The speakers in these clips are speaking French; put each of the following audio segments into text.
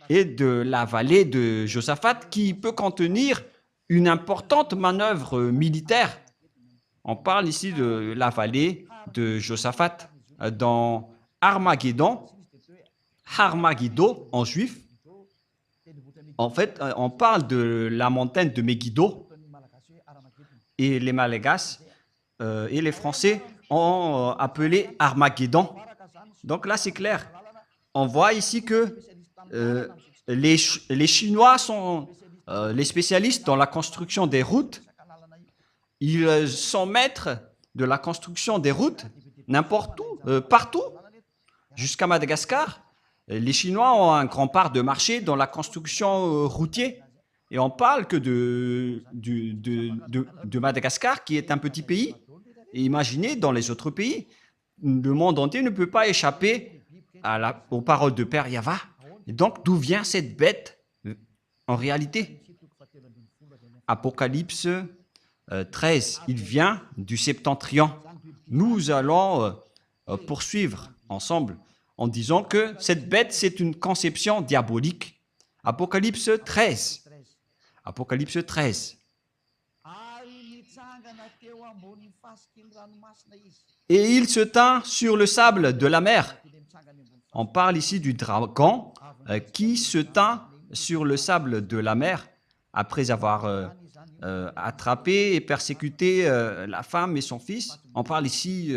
et de la vallée de Josaphat qui peut contenir une importante manœuvre militaire. On parle ici de la vallée de Josaphat dans Armageddon, Harmagiddo en juif. En fait, on parle de la montagne de Megiddo et les Malagasy et les Français ont appelé Armageddon. Donc là, c'est clair. On voit ici que les Chinois sont les spécialistes dans la construction des routes. Ils sont maîtres de la construction des routes n'importe où, partout, jusqu'à Madagascar. Les Chinois ont un grand part de marché dans la construction routière. Et on parle que de Madagascar, qui est un petit pays. Et imaginez, dans les autres pays, le monde entier ne peut pas échapper aux paroles de Père Yava. Et donc, d'où vient cette bête en réalité? Apocalypse 13, il vient du septentrion. Nous allons poursuivre ensemble en disant que cette bête, c'est une conception diabolique. Apocalypse 13. Apocalypse 13. Et il se tint sur le sable de la mer. On parle ici du dragon qui se tint sur le sable de la mer après avoir attrapé et persécuté la femme et son fils. On parle ici...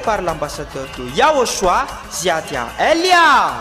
Par l'ambassadeur de Yahushua, Ziadia Elia.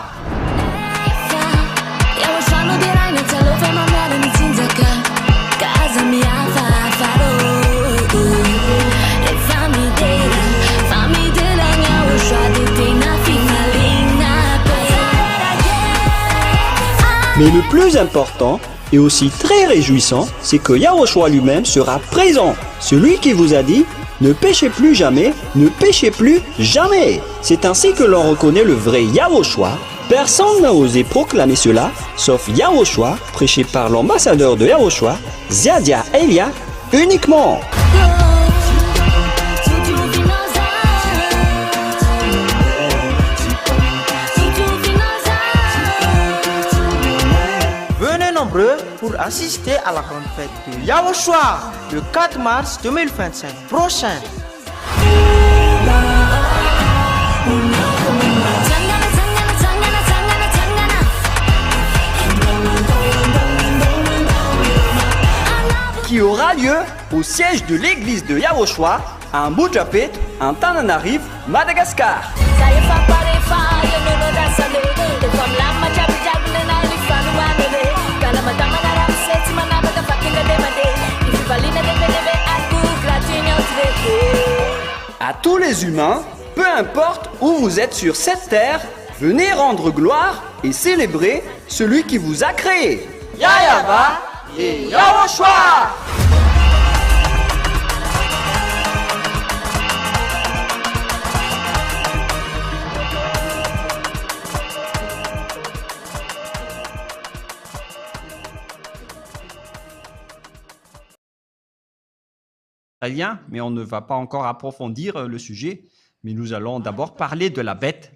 Mais le plus important et aussi très réjouissant, c'est que Yahushua lui-même sera présent. Celui qui vous a dit « Ne péchez plus jamais, ne péchez plus jamais ». C'est ainsi que l'on reconnaît le vrai Yahushua. Personne n'a osé proclamer cela, sauf Yahushua, prêché par l'ambassadeur de Yahushua, Ziadia Elia, uniquement. Venez nombreux pour assister à la grande fête de Yahushua le 4 mars 2025 prochain. Qui aura lieu au siège de l'église de Yahushua à Mujapet, en Tananarive, Madagascar. À tous les humains, peu importe où vous êtes sur cette terre, venez rendre gloire et célébrer celui qui vous a créé. Yahava et Yahushua. Italien, mais on ne va pas encore approfondir le sujet, mais nous allons d'abord parler de la bête.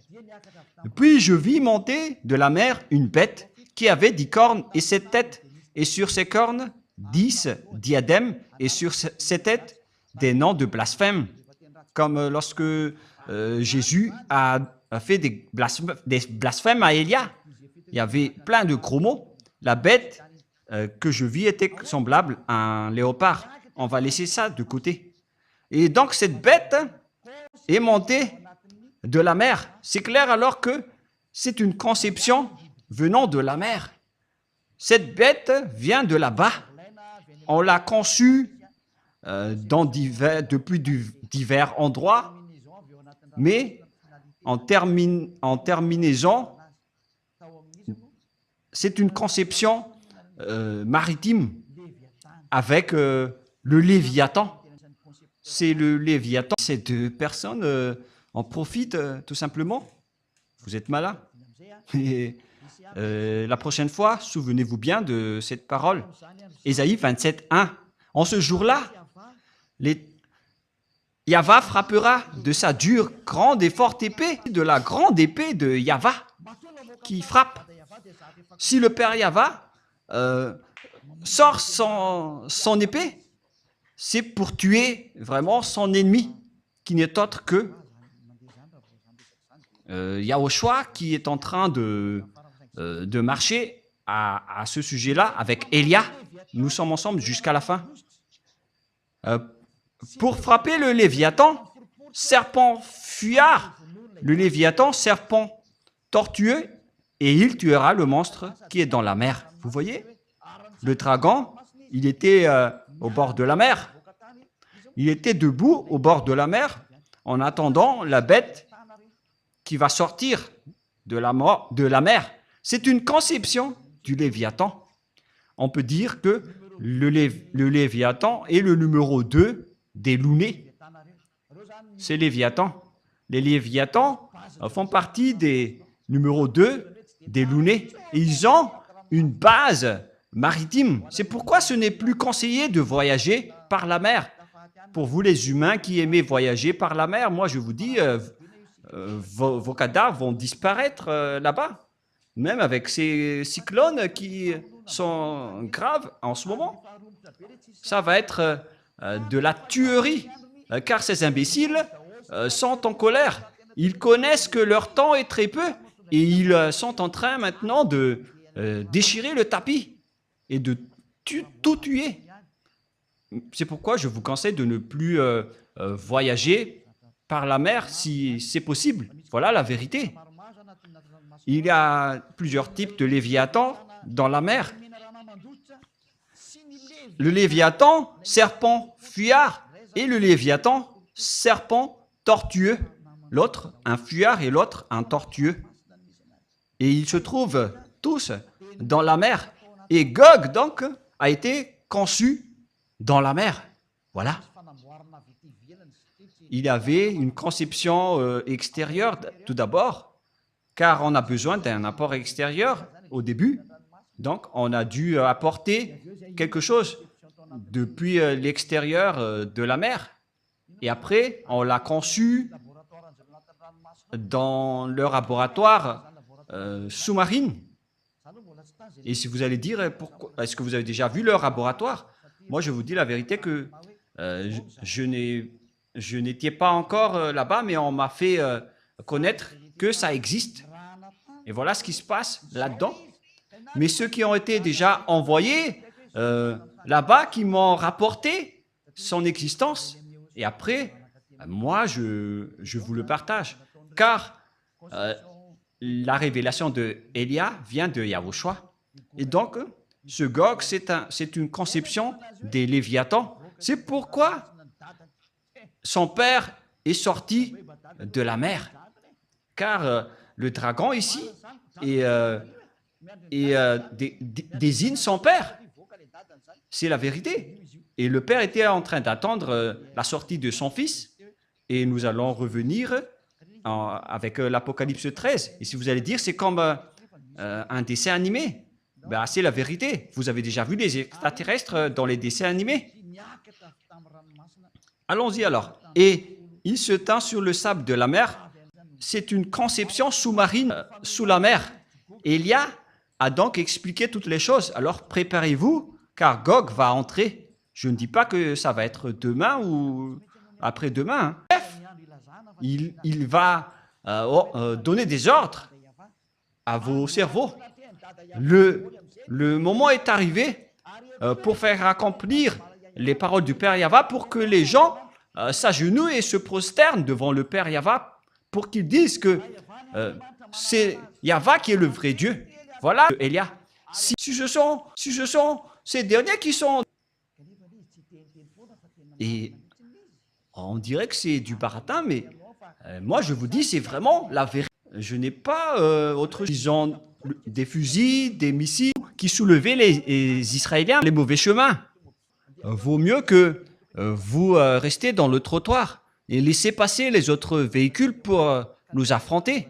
Puis je vis monter de la mer une bête qui avait 10 cornes et 7 têtes, et sur ses cornes 10 diadèmes, et sur ses têtes des noms de blasphème, comme lorsque Jésus a fait des blasphèmes à Élia. Il y avait plein de gros mots. La bête que je vis était semblable à un léopard. On va laisser ça de côté. Et donc, cette bête est montée de la mer. C'est clair alors que c'est une conception venant de la mer. Cette bête vient de là-bas. On l'a conçue depuis divers endroits, mais en terminaison, c'est une conception maritime avec le Léviathan. C'est le Léviathan. Ces deux personnes en profitent tout simplement. Vous êtes malin. Et la prochaine fois, souvenez-vous bien de cette parole. Ésaïe 27, 1. En ce jour-là, Yahva frappera de sa dure, grande et forte épée, de la grande épée de Yahva qui frappe. Si le Père Yahva sort son épée, c'est pour tuer vraiment son ennemi, qui n'est autre que Yahushua, qui est en train de marcher à ce sujet-là avec Élia. Nous sommes ensemble jusqu'à la fin. Pour frapper le Léviathan, serpent fuyard, le Léviathan, serpent tortueux, et il tuera le monstre qui est dans la mer. Vous voyez? Le dragon, il était au bord de la mer. Il était debout au bord de la mer en attendant la bête qui va sortir de la mer. C'est une conception du Léviathan. On peut dire que le Léviathan est le numéro 2 des Lounés. C'est Léviathan. Les Léviathans font partie des numéros 2 des Lounés. Et ils ont une base maritime. C'est pourquoi ce n'est plus conseillé de voyager par la mer. Pour vous les humains qui aimez voyager par la mer, moi je vous dis, vos cadavres vont disparaître là-bas. Même avec ces cyclones qui sont graves en ce moment. Ça va être de la tuerie, car ces imbéciles sont en colère. Ils connaissent que leur temps est très peu et ils sont en train maintenant de déchirer le tapis et de tout tuer. C'est pourquoi je vous conseille de ne plus voyager par la mer si c'est possible. Voilà la vérité. Il y a plusieurs types de Léviathan dans la mer. Le Léviathan, serpent fuyard, et le Léviathan, serpent tortueux. L'autre, un fuyard, et l'autre, un tortueux. Et ils se trouvent tous dans la mer. Et Gog, donc, a été conçu dans la mer. Voilà. Il y avait une conception extérieure, tout d'abord, car on a besoin d'un apport extérieur au début. Donc, on a dû apporter quelque chose depuis l'extérieur de la mer. Et après, on l'a conçu dans le laboratoire sous-marine. Et si vous allez dire, est-ce que vous avez déjà vu leur laboratoire? Moi, je vous dis la vérité que je n'étais pas encore là-bas, mais on m'a fait connaître que ça existe. Et voilà ce qui se passe là-dedans. Mais ceux qui ont été déjà envoyés là-bas, qui m'ont rapporté son existence, et après, moi, je vous le partage. Car la révélation de Élia vient de Yahushua. Et donc, ce Gog, c'est une conception des Léviathans. C'est pourquoi son père est sorti de la mer. Car le dragon ici désigne son père. C'est la vérité. Et le père était en train d'attendre la sortie de son fils. Et nous allons revenir avec l'Apocalypse 13. Et si vous allez dire, c'est comme un dessin animé. Ben, c'est la vérité. Vous avez déjà vu les extraterrestres dans les dessins animés? Allons-y alors. Et il se tint sur le sable de la mer. C'est une conception sous-marine sous la mer. Élia a donc expliqué toutes les choses. Alors préparez-vous, car Gog va entrer. Je ne dis pas que ça va être demain ou après-demain. Bref, il va donner des ordres à vos cerveaux. Le moment est arrivé pour faire accomplir les paroles du Père Yahva, pour que les gens s'agenouillent et se prosternent devant le Père Yahva, pour qu'ils disent que c'est Yahva qui est le vrai Dieu. Voilà, Élia. Si ce sont ces derniers qui sont... Et on dirait que c'est du baratin, mais moi je vous dis, c'est vraiment la vérité. Je n'ai pas autre chose. Ils ont des fusils, des missiles qui soulevaient les Israéliens les mauvais chemins. Vaut mieux que vous restez dans le trottoir et laissez passer les autres véhicules pour nous affronter.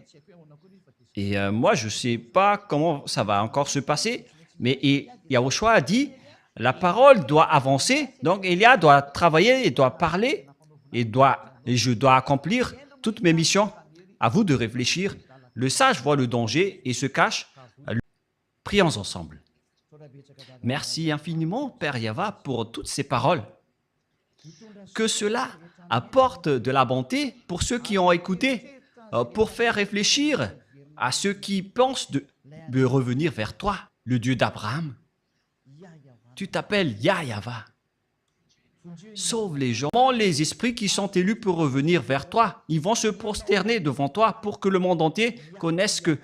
Et moi, je ne sais pas comment ça va encore se passer, mais Yahushua a dit, la parole doit avancer, donc Élia doit travailler et doit parler et je dois accomplir toutes mes missions. À vous de réfléchir. Le sage voit le danger et se cache. Prions ensemble. Merci infiniment, Père Yahva, pour toutes ces paroles. Que cela apporte de la bonté pour ceux qui ont écouté, pour faire réfléchir à ceux qui pensent de revenir vers toi, le Dieu d'Abraham. Tu t'appelles Yahva. Sauve les gens. Les esprits qui sont élus pour revenir vers toi, ils vont se prosterner devant toi pour que le monde entier connaisse que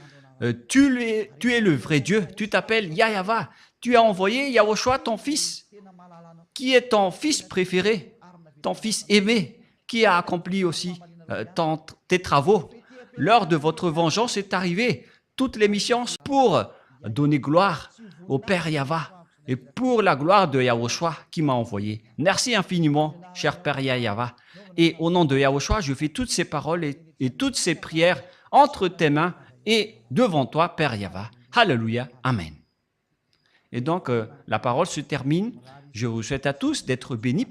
tu es le vrai Dieu. Tu t'appelles Yahva. Tu as envoyé Yahushua, ton fils, qui est ton fils préféré, ton fils aimé, qui a accompli aussi tes travaux. L'heure de votre vengeance est arrivée. Toutes les missions pour donner gloire au Père Yahva et pour la gloire de Yahushua qui m'a envoyé. Merci infiniment, cher Père Yahva. Et au nom de Yahushua, je fais toutes ces paroles et toutes ces prières entre tes mains et devant toi, Père Yahva. Alléluia. Amen. Et donc, la parole se termine. Je vous souhaite à tous d'être bénis